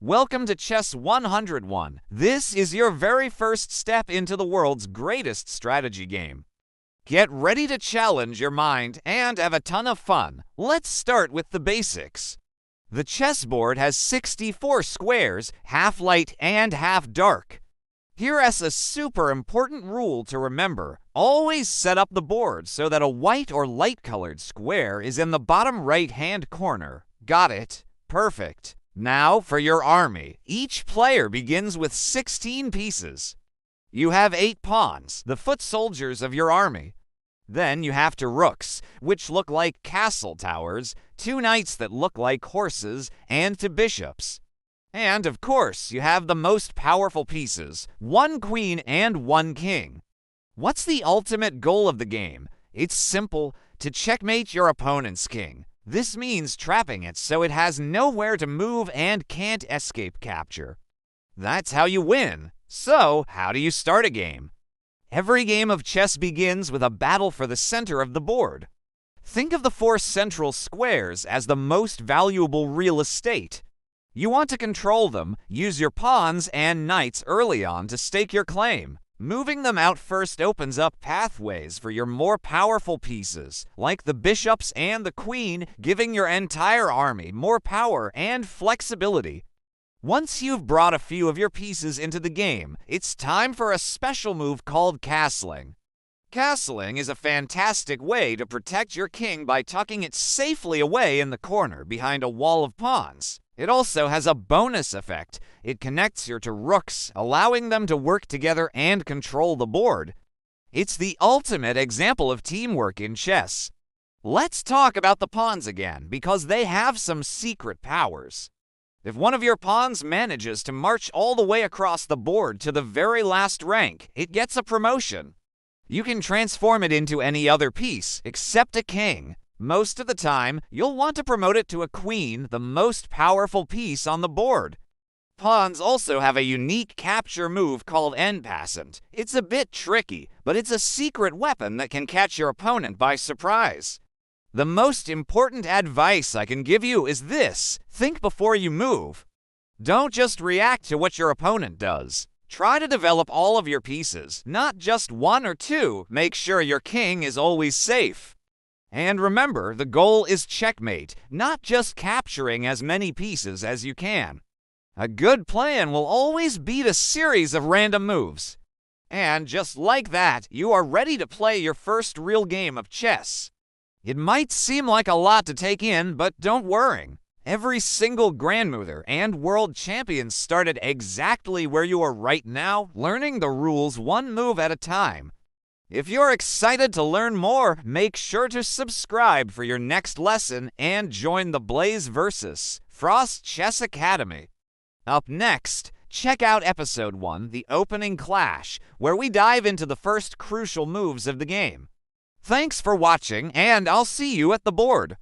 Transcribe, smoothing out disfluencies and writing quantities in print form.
Welcome to Chess 101. This is your very first step into the world's greatest strategy game. Get ready to challenge your mind and have a ton of fun. Let's start with the basics. The chessboard has 64 squares, half light and half dark. Here's a super important rule to remember. Always set up the board so that a white or light-colored square is in the bottom right-hand corner. Got it? Perfect. Now for your army. Each player begins with 16 pieces. You have 8 pawns, the foot soldiers of your army. Then you have 2 rooks, which look like castle towers, 2 knights that look like horses, and 2 bishops. And, of course, you have the most powerful pieces, 1 queen and 1 king. What's the ultimate goal of the game? It's simple: to checkmate your opponent's king. This means trapping it so it has nowhere to move and can't escape capture. That's how you win. So, how do you start a game? Every game of chess begins with a battle for the center of the board. Think of the 4 central squares as the most valuable real estate. You want to control them. Use your pawns and knights early on to stake your claim. Moving them out first opens up pathways for your more powerful pieces, like the bishops and the queen, giving your entire army more power and flexibility. Once you've brought a few of your pieces into the game, it's time for a special move called castling. Castling is a fantastic way to protect your king by tucking it safely away in the corner behind a wall of pawns. It also has a bonus effect. It connects your 2 rooks, allowing them to work together and control the board. It's the ultimate example of teamwork in chess. Let's talk about the pawns again, because they have some secret powers. If one of your pawns manages to march all the way across the board to the very last rank, it gets a promotion. You can transform it into any other piece, except a king. Most of the time, you'll want to promote it to a queen, the most powerful piece on the board. Pawns also have a unique capture move called en passant. It's a bit tricky, but it's a secret weapon that can catch your opponent by surprise. The most important advice I can give you is this: think before you move. Don't just react to what your opponent does. Try to develop all of your pieces, not just 1 or 2. Make sure your king is always safe. And remember, the goal is checkmate, not just capturing as many pieces as you can. A good plan will always beat a series of random moves. And just like that, you are ready to play your first real game of chess. It might seem like a lot to take in, but don't worry. Every single grandmaster and world champion started exactly where you are right now, learning the rules 1 move at a time. If you're excited to learn more, make sure to subscribe for your next lesson and join the Blaze vs. Frost Chess Academy. Up next, check out Episode 1, The Opening Clash, where we dive into the first crucial moves of the game. Thanks for watching, and I'll see you at the board.